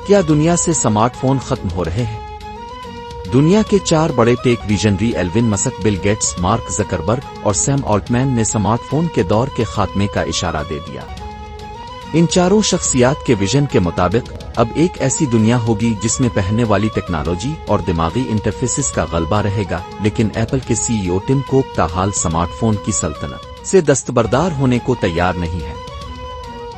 کیا دنیا سے سمارٹ فون ختم ہو رہے ہیں؟ دنیا کے 4 بڑے ٹیک visionary Elon Musk, Bill Gates, mark Zuckerberg اور سیم آلٹمین نے سمارٹ فون کے دور کے خاتمے کا اشارہ دے دیا۔ ان چاروں شخصیات کے ویژن کے مطابق اب ایک ایسی دنیا ہوگی جس میں پہننے والی ٹیکنالوجی اور دماغی انٹرفیسز کا غلبہ رہے گا، لیکن ایپل کے سی ای او ٹم کوک تاحال سمارٹ فون کی سلطنت سے دستبردار ہونے کو تیار نہیں ہے۔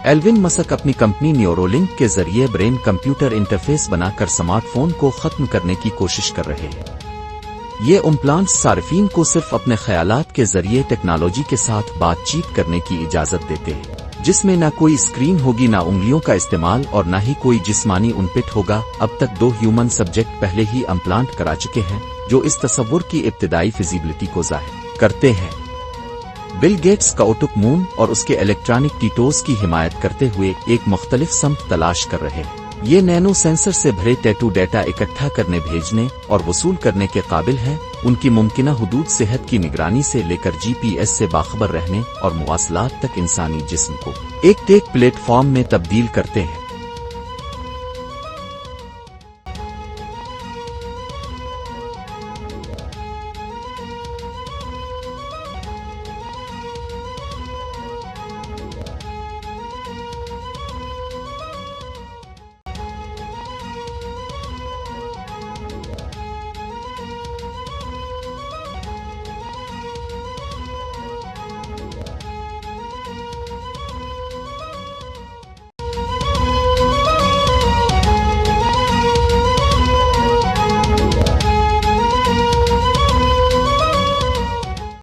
ایلون مسک اپنی کمپنی نیورولنک کے ذریعے برین کمپیوٹر انٹرفیس بنا کر سمارٹ فون کو ختم کرنے کی کوشش کر رہے ہیں۔ یہ امپلانٹس صارفین کو صرف اپنے خیالات کے ذریعے ٹیکنالوجی کے ساتھ بات چیت کرنے کی اجازت دیتے ہیں، جس میں نہ کوئی اسکرین ہوگی، نہ انگلیوں کا استعمال اور نہ ہی کوئی جسمانی انپٹ ہوگا۔ اب تک 2 ہیومن سبجیکٹ پہلے ہی امپلانٹ کرا چکے ہیں جو اس تصور کی ابتدائی فیزیبلٹی کو ظاہر کرتے ہیں۔ بل گیٹس کا اوٹک مون اور اس کے الیکٹرانک ٹیٹوز کی حمایت کرتے ہوئے ایک مختلف سمت تلاش کر رہے ہیں۔ یہ نینو سینسر سے بھرے ٹیٹو ڈیٹا اکٹھا کرنے، بھیجنے اور وصول کرنے کے قابل ہیں۔ ان کی ممکنہ حدود صحت کی نگرانی سے لے کر جی پی ایس سے باخبر رہنے اور مواصلات تک انسانی جسم کو ایک ٹیک پلیٹ فارم میں تبدیل کرتے ہیں۔